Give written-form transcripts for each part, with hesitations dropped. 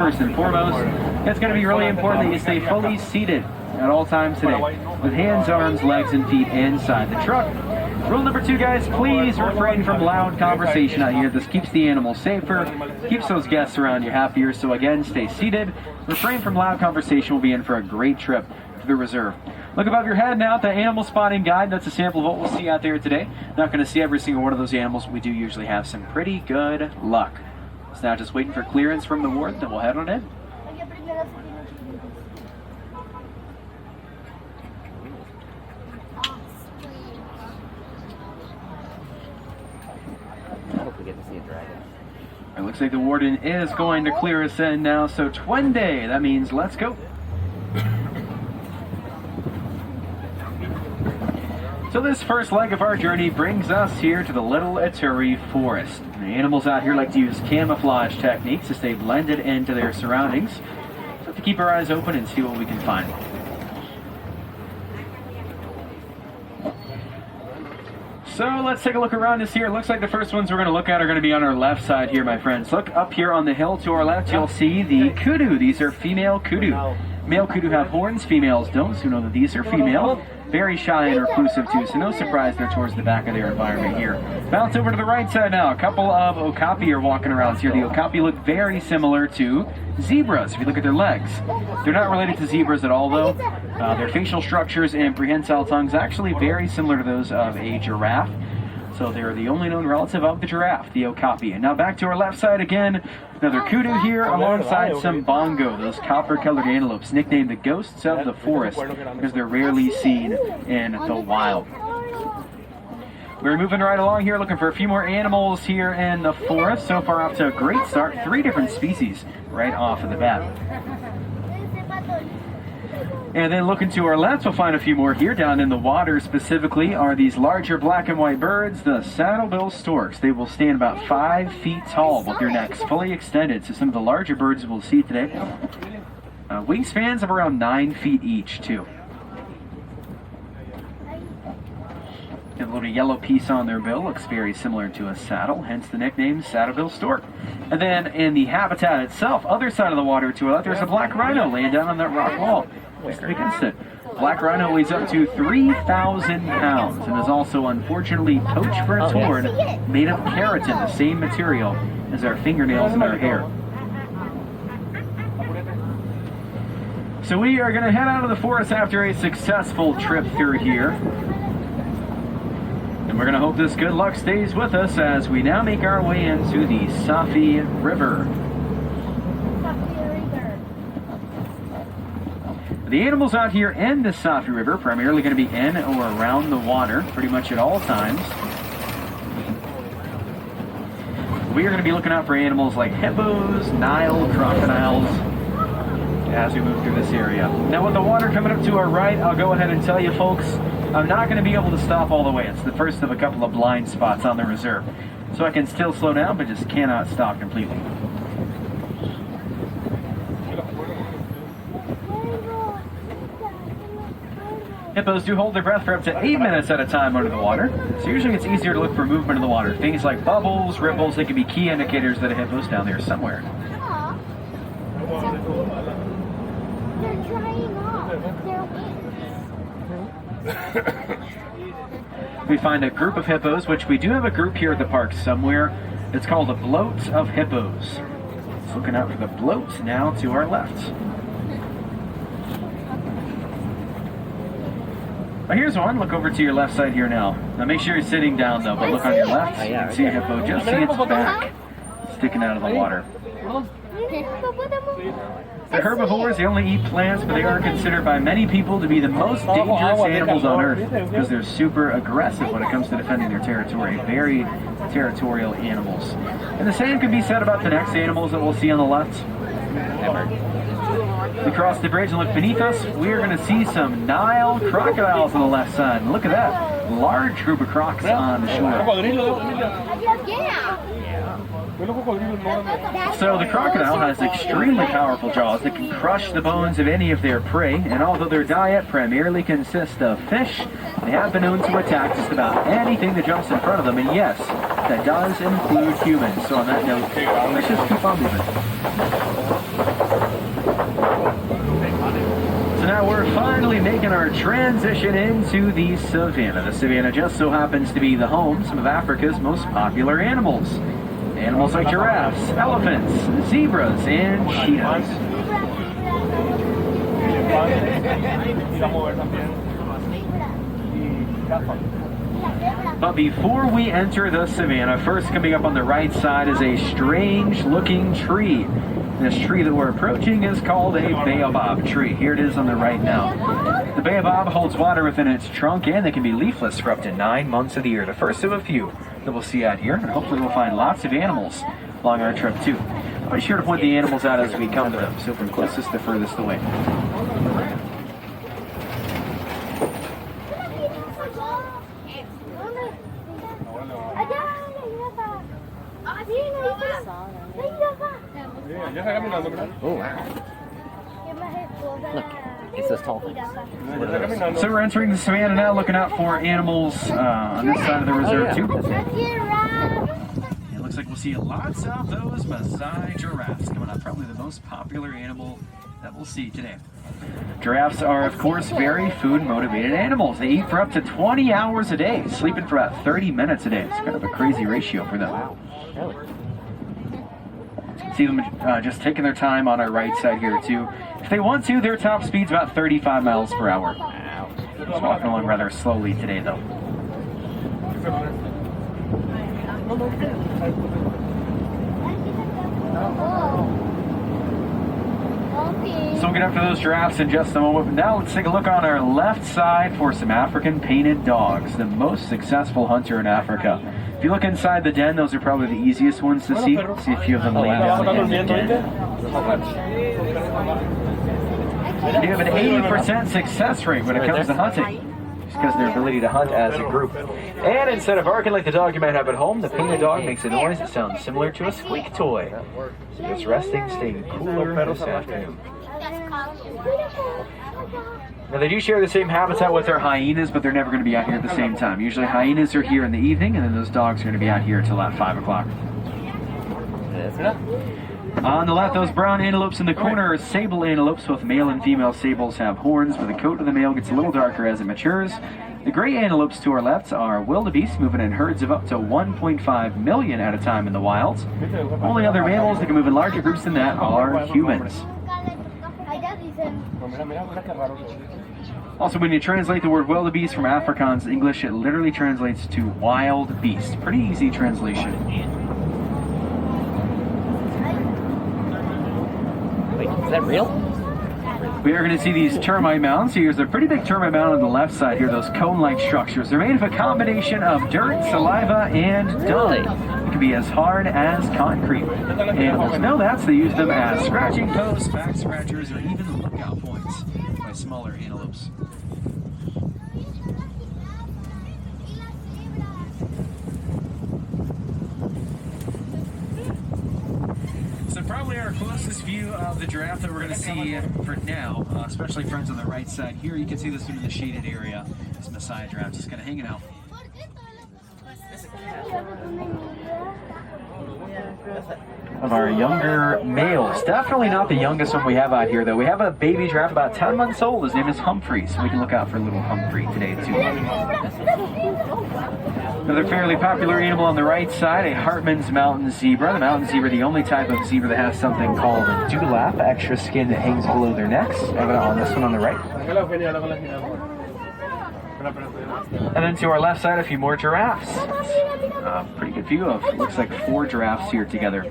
First and foremost, it's going to be really important that you stay fully seated at all times today, with hands, arms, legs, and feet inside the truck. Rule number 2, guys, please refrain from loud conversation out here. This keeps the animals safer, keeps those guests around you happier. So again, stay seated, refrain from loud conversation. We'll be in for a great trip to the reserve. Look above your head now at the animal spotting guide. That's a sample of what we'll see out there today. Not going to see every single one of those animals. We do usually have some pretty good luck. So now just waiting for clearance from the ward, then we'll head on in. It looks like the warden is going to clear us in now, so Twende, that means let's go. So this first leg of our journey brings us here to the Little Ituri Forest. The animals out here like to use camouflage techniques to stay blended into their surroundings. So we have to keep our eyes open and see what we can find. So let's take a look around us here. It looks like the first ones we're going to look at are going to be on our left side here, my friends. Look up here on the hill to our left, you'll see the kudu. These are female kudu. Male kudu have horns, females don't, so you know that these are female. Very shy and reclusive too, so no surprise they're towards the back of their environment here. Bounce over to the right side now. A couple of okapi are walking around here. The okapi look very similar to zebras if you look at their legs. They're not related to zebras at all though. Their facial structures and prehensile tongues actually very similar to those of a giraffe. So they're the only known relative of the giraffe, the okapi. And now back to our left side again. Another kudu here alongside some bongo, those copper-colored antelopes, nicknamed the ghosts of the forest because they're rarely seen in the wild. We're moving right along here, looking for a few more animals here in the forest. So far off to a great start. 3 different species right off of the bat. And then looking to our left, we'll find a few more here. Down in the water specifically are these larger black and white birds, the saddlebill storks. They will stand about 5 feet tall with their necks fully extended. So some of the larger birds we'll see today. Wingspans of around 9 feet each too. A little yellow piece on their bill looks very similar to a saddle, hence the nickname saddlebill stork. And then in the habitat itself, other side of the water to our left, there's a black rhino laying down on that rock wall. Just against it. Black rhino weighs up to 3,000 pounds and is also unfortunately poached for its horn, made of keratin, the same material as our fingernails and our hair. So we are going to head out of the forest after a successful trip through here. And we're going to hope this good luck stays with us as we now make our way into the Safi River. The animals out here in the Safi River primarily going to be in or around the water pretty much at all times. We are going to be looking out for animals like hippos, Nile crocodiles as we move through this area. Now with the water coming up to our right, I'll go ahead and tell you folks, I'm not going to be able to stop all the way. It's the first of a couple of blind spots on the reserve. So I can still slow down, but just cannot stop completely. Hippos do hold their breath for up to 8 minutes at a time under the water, so usually it's easier to look for movement in the water. Things like bubbles, ripples, they can be key indicators that a hippo's down there somewhere. They're drying off. We find a group of hippos, which we do have a group here at the park somewhere. It's called the bloat of hippos. Just looking out for the bloat now to our left. Here's one. Look over to your left side here now. Now make sure you're sitting down though, but look on your left. You can see a hippo. Just see its back sticking out of the water. The herbivores, they only eat plants, but they are considered by many people to be the most dangerous animals on Earth because they're super aggressive when it comes to defending their territory. Very territorial animals. And the same can be said about the next animals that we'll see on the left. We cross the bridge and look beneath us. We are going to see some Nile crocodiles on the left side. Look at that. Large group of crocs on the shore. So the crocodile has extremely powerful jaws that can crush the bones of any of their prey, and although their diet primarily consists of fish, they have been known to attack just about anything that jumps in front of them, and yes, that does include humans. So on that note, let's just keep on moving. making our transition into the savannah. The savannah just so happens to be the home to some of Africa's most popular animals. Animals like giraffes, elephants, zebras, and cheetahs. But before we enter the savannah, first coming up on the right side is a strange looking tree. This tree that we're approaching is called a baobab tree. Here it is on the right now. The baobab holds water within its trunk, and they can be leafless for up to 9 months of the year. The first of a few that we'll see out here, and hopefully we'll find lots of animals along our trip too. I'll be sure to point the animals out as we come to them, so from closest to furthest away. Oh, wow. Look, it's this tall thing. So we're entering the savannah now, looking out for animals on this side of the reserve too. It looks like we'll see lots of those Maasai giraffes coming up, probably the most popular animal that we'll see today. Giraffes are, of course, very food-motivated animals. They eat for up to 20 hours a day, sleeping for about 30 minutes a day. It's kind of a crazy ratio for them. Wow. Really? See them just taking their time on our right side here too. If they want to, their top speed's about 35 miles per hour. Wow. Just walking along rather slowly today though. So we'll get after those giraffes in just a moment. But now let's take a look on our left side for some African painted dogs, the most successful hunter in Africa. If you look inside the den, those are probably the easiest ones to see. See a few of them laying down in the den. You have an 80% success rate when it comes to hunting, just because of their ability to hunt as a group. And instead of barking like the dog you might have at home, the painted dog makes a noise that sounds similar to a squeak toy. So just resting, staying cooler this afternoon. Now they do share the same habitat with their hyenas, but they're never going to be out here at the same time. Usually hyenas are here in the evening, and then those dogs are going to be out here until about 5 o'clock. On the left, those brown antelopes in the corner are sable antelopes. Both male and female sables have horns, but the coat of the male gets a little darker as it matures. The gray antelopes to our left are wildebeest, moving in herds of up to 1.5 million at a time in the wild. Only other mammals that can move in larger groups than that are humans. Also, when you translate the word wildebeest from Afrikaans to English, it literally translates to wild beast. Pretty easy translation. Wait, is that real? We are going to see these termite mounds. Here's a pretty big termite mound on the left side here, those cone-like structures. They're made of a combination of dirt, saliva, and dung. It can be as hard as concrete. Animals know that, so they use them as scratching posts, back scratchers, or even lookout points by smaller antelopes. So probably our closest view of the giraffe that we're going to see for now, especially friends on the right side here. You can see this one in the shaded area. This Maasai giraffe just kind of hanging out. Of our younger males, definitely not the youngest one we have out here though. We have a baby giraffe about 10 months old. His name is Humphrey, so we can look out for little Humphrey today too. Another fairly popular animal on the right side, a Hartman's mountain zebra. The mountain zebra, the only type of zebra that has something called a dewlap, extra skin that hangs below their necks. Evident on this one on the right. And then to our left side, a few more giraffes. Pretty good view of, looks like 4 giraffes here together,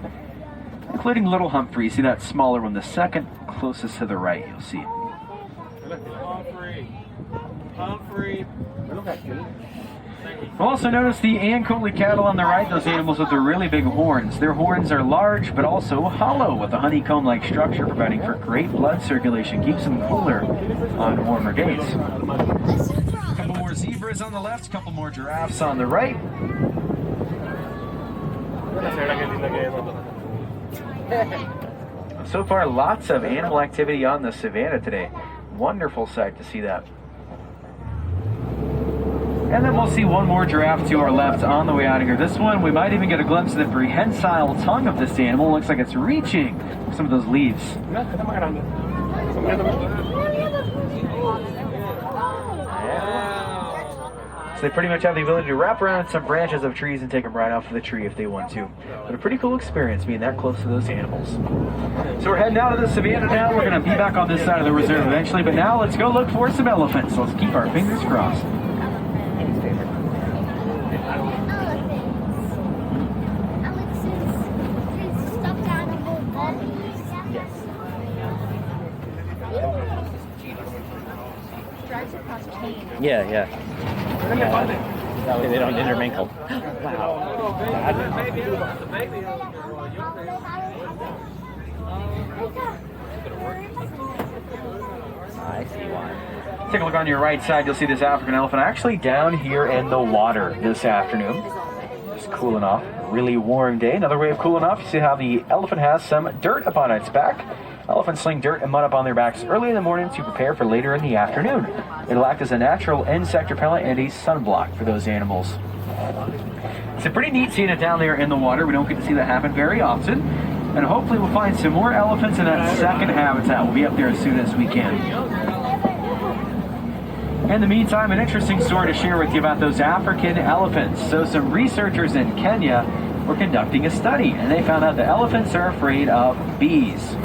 including little Humphrey. See that smaller one, the second closest to the right, you'll see. Humphrey. We'll also notice the Ankole cattle on the right, those animals with the really big horns. Their horns are large, but also hollow with a honeycomb-like structure, providing for great blood circulation. Keeps them cooler on warmer days. A couple more zebras on the left, a couple more giraffes on the right. So far, lots of animal activity on the savannah today. Wonderful sight to see that. And then we'll see one more giraffe to our left on the way out of here. This one, we might even get a glimpse of the prehensile tongue of this animal. Looks like it's reaching some of those leaves. So they pretty much have the ability to wrap around some branches of trees and take them right off of the tree if they want to. But a pretty cool experience being that close to those animals. So we're heading out of the savannah now. We're going to be back on this side of the reserve eventually. But now let's go look for some elephants. Let's keep our fingers crossed. Yeah, yeah. They don't intermingle. Wow. I see why. Take a look on your right side. You'll see this African elephant actually down here in the water this afternoon. Just cooling off. Really warm day. Another way of cooling off. You see how the elephant has some dirt upon its back. Elephants sling dirt and mud up on their backs early in the morning to prepare for later in the afternoon. It'll act as a natural insect repellent and a sunblock for those animals. It's a pretty neat seeing it down there in the water. We don't get to see that happen very often. And hopefully we'll find some more elephants in that second habitat. We'll be up there as soon as we can. In the meantime, an interesting story to share with you about those African elephants. So some researchers in Kenya were conducting a study, and they found out that elephants are afraid of bees.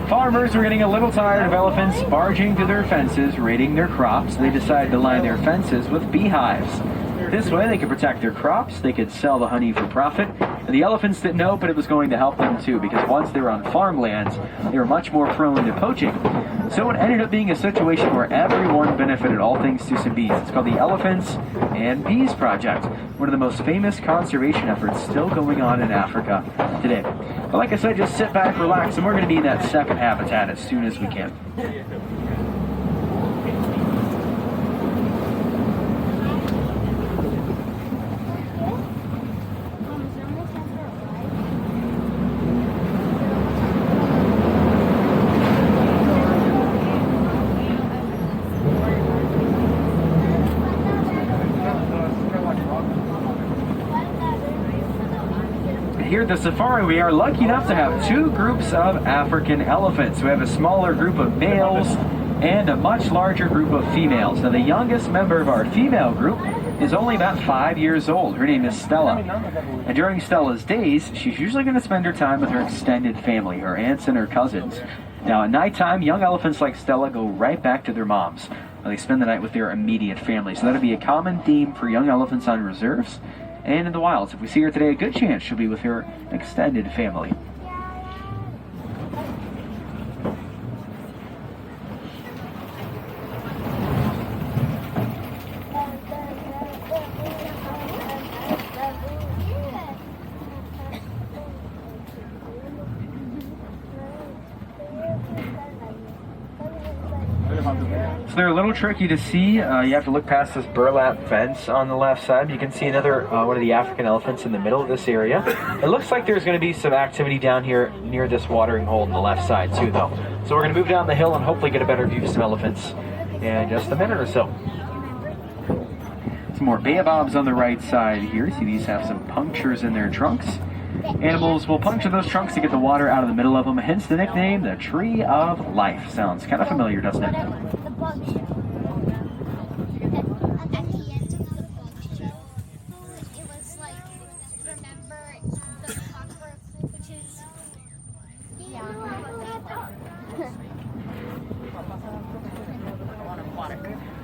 Farmers were getting a little tired of elephants barging through their fences, raiding their crops. They decided to line their fences with beehives. This way they could protect their crops, they could sell the honey for profit, and the elephants didn't know, but it was going to help them too, because once they were on farmlands, they were much more prone to poaching. So it ended up being a situation where everyone benefited, all thanks to some bees. It's called the Elephants and Bees Project, one of the most famous conservation efforts still going on in Africa today. But like I said, just sit back, relax, and we're going to be in that second habitat as soon as we can. Here at the safari, we are lucky enough to have two groups of African elephants. We have a smaller group of males and a much larger group of females. Now, the youngest member of our female group is only about 5 years old. Her name is Stella. And during Stella's days, she's usually going to spend her time with her extended family, her aunts and her cousins. Now, at nighttime, young elephants like Stella go right back to their moms. Now, they spend the night with their immediate family. So that'll be a common theme for young elephants on reserves and in the wilds. If we see her today, a good chance she'll be with her extended family. So they're a little tricky to see. You have to look past this burlap fence on the left side. You can see another one of the African elephants in the middle of this area. It looks like there's going to be some activity down here near this watering hole on the left side too, though. So we're going to move down the hill and hopefully get a better view of some elephants in just a minute or so. Some more baobabs on the right side here. See, these have some punctures in their trunks. Animals will puncture those trunks to get the water out of the middle of them, hence the nickname, the Tree of Life. Sounds kind of familiar, doesn't it? At the end of the book show, it was like, remember the clockwork, which is,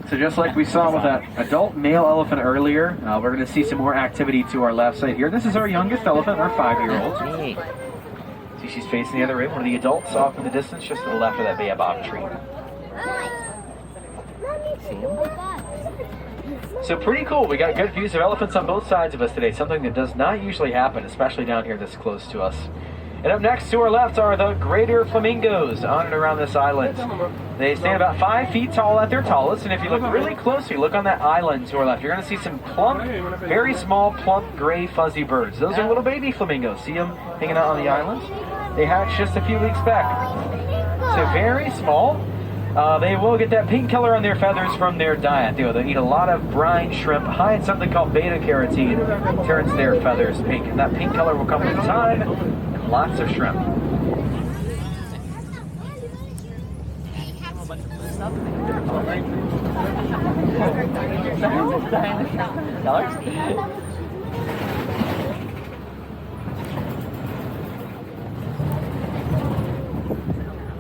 So just like we saw with that adult male elephant earlier, we're going to see some more activity to our left side here. This is our youngest elephant, our 5-year-old. Neat. See, she's facing the other way. One of the adults off in the distance, just to the left of that baobab tree. So pretty cool. We got good views of elephants on both sides of us today, something that does not usually happen, especially down here this close to us. And up next to our left are the greater flamingos on and around this island. They stand about 5 feet tall at their tallest, and if you look really closely, look on that island to our left, you're going to see some plump, very small, plump, gray, fuzzy birds. Those are little baby flamingos. See them hanging out on the island? They hatched just a few weeks back. So very small. They will get that pink color on their feathers from their diet. They eat a lot of brine shrimp, high in something called beta-carotene, turns their feathers pink. And that pink color will come with time and lots of shrimp.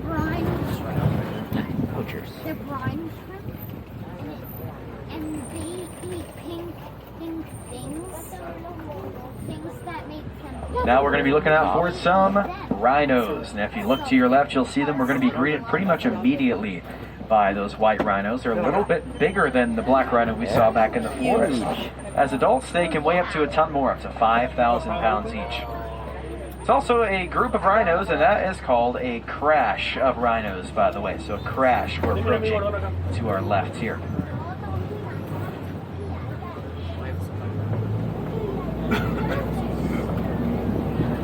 Brine shrimp. Poachers. They're brine shrimp. And they eat pink things. Things that make them. Now we're going to be looking out for some rhinos. And if you look to your left, you'll see them. We're going to be greeted pretty much immediately by those white rhinos. They're a little bit bigger than the black rhino we saw back in the forest. As adults, they can weigh up to a ton more, up to 5,000 pounds each. It's also a group of rhinos, and that is called a crash of rhinos, by the way. So a crash we're approaching to our left here.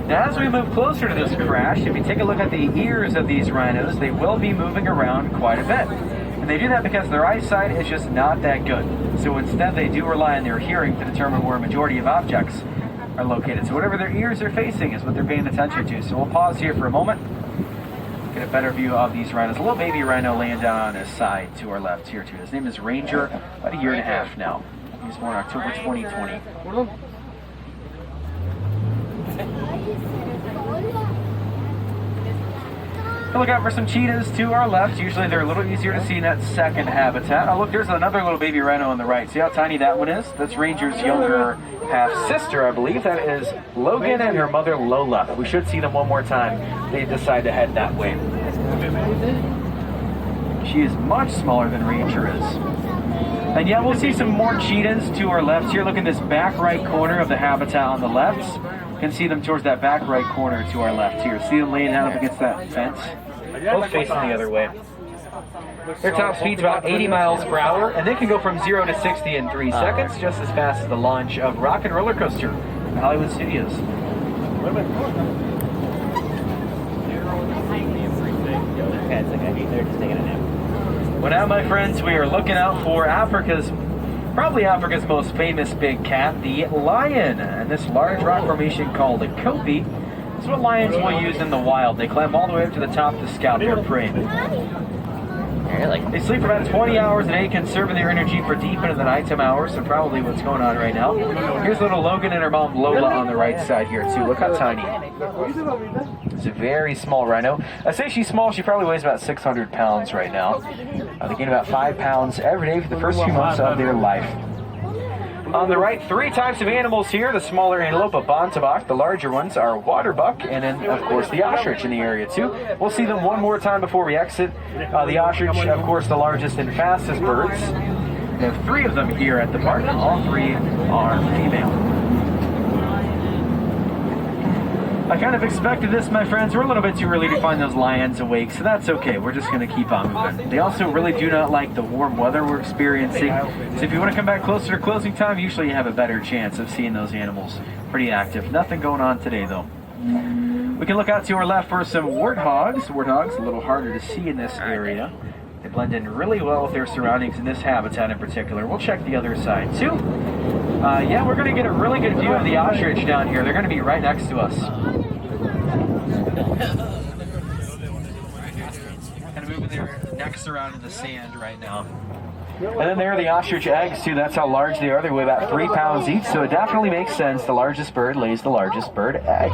Now, as we move closer to this crash, if you take a look at the ears of these rhinos, they will be moving around quite a bit. And they do that because their eyesight is just not that good. So instead, they do rely on their hearing to determine where a majority of objects are located. So whatever their ears are facing is what they're paying attention to. So we'll pause here for a moment, get a better view of these rhinos. A little baby rhino laying down on his side to our left here too. His name is Ranger, about a year and a half now. He was born October 2020. Look out for some cheetahs to our left. Usually they're a little easier to see in that second habitat. Oh, look, there's another little baby rhino on the right. See how tiny that one is? That's Ranger's younger half-sister, I believe. That is Logan and her mother, Lola. We should see them one more time. They decide to head that way. She is much smaller than Ranger is. And yeah, we'll see some more cheetahs to our left here. Look in this back right corner of the habitat on the left. You can see them towards that back right corner to our left here. See them laying down up against that fence? Both facing the other way. Their top speed's about 80 miles per hour, and they can go from 0 to 60 in 3 seconds, just as fast as the launch of Rock and Roller Coaster in Hollywood Studios. Well, now, my friends, we are looking out for probably Africa's most famous big cat, the lion. And this large rock formation called a kopie is what lions will use in the wild. They climb all the way up to the top to scout their prey. They sleep for about 20 hours a day, conserving their energy for deep into the nighttime hours, so probably what's going on right now. Here's little Logan and her mom Lola on the right side here too. Look how tiny. It's a very small rhino. I say she's small, she probably weighs about 600 pounds right now. They gain about 5 pounds every day for the first few months of their life. On the right, 3 types of animals here. The smaller antelope, a bontebok. The larger ones are waterbuck, and then, of course, the ostrich in the area, too. We'll see them one more time before we exit. The ostrich, of course, the largest and fastest birds. We have 3 of them here at the park. All 3 are female. I kind of expected this, my friends. We're a little bit too early to find those lions awake, so that's okay. We're just going to keep on moving. They also really do not like the warm weather we're experiencing. So if you want to come back closer to closing time, usually you have a better chance of seeing those animals pretty active. Nothing going on today, though. We can look out to our left for some warthogs. Warthogs, a little harder to see in this area. They blend in really well with their surroundings in this habitat in particular. We'll check the other side, too. Yeah, we're going to get a really good view of the ostrich down here. They're going to be right next to us. Kind of moving their necks around in the sand right now. And then there are the ostrich eggs, too. That's how large they are. They weigh about 3 pounds each, so it definitely makes sense. The largest bird lays the largest bird egg.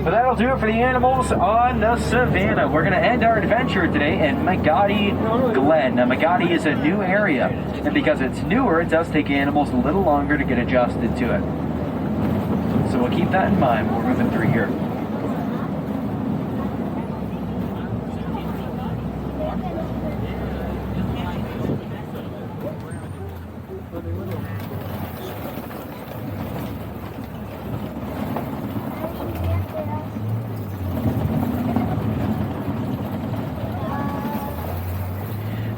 But that'll do it for the animals on the savannah. We're going to end our adventure today in Magadi Glen. Now, Magadi is a new area, and because it's newer, it does take animals a little longer to get adjusted to it. So we'll keep that in mind when we're moving through here.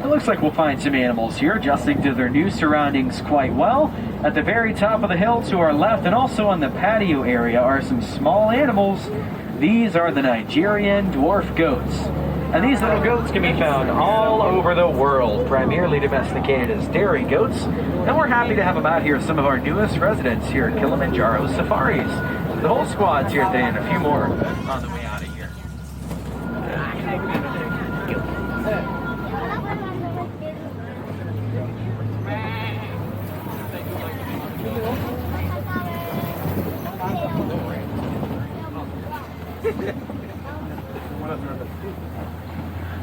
Looks like we'll find some animals here adjusting to their new surroundings quite well. At the very top of the hill to our left and also on the patio area are some small animals. These are the Nigerian dwarf goats. And these little goats can be found all over the world, primarily domesticated as dairy goats. And we're happy to have them out here as some of our newest residents here at Kilimanjaro Safaris. The whole squad's here today and a few more on the way out of here.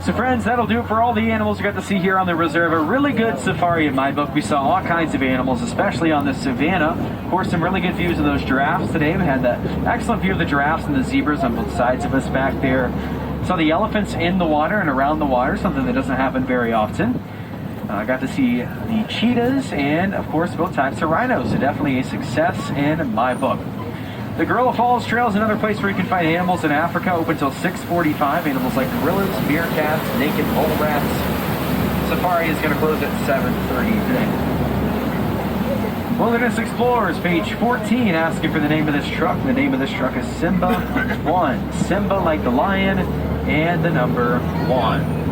So friends, that'll do it for all the animals we got to see here on the reserve. A really good safari in my book. We saw all kinds of animals, especially on the savannah. Of course, some really good views of those giraffes today. We had that excellent view of the giraffes and the zebras on both sides of us back there. Saw the elephants in the water and around the water, something that doesn't happen very often. I got to see the cheetahs and, of course, both types of rhinos. So definitely a success in my book. The Gorilla Falls Trail is another place where you can find animals in Africa, open until 6:45. Animals like gorillas, meerkats, naked mole rats. Safari is going to close at 7:30 today. Wilderness Explorers, page 14, asking for the name of this truck. The name of this truck is Simba 1. Simba like the lion, and the number 1.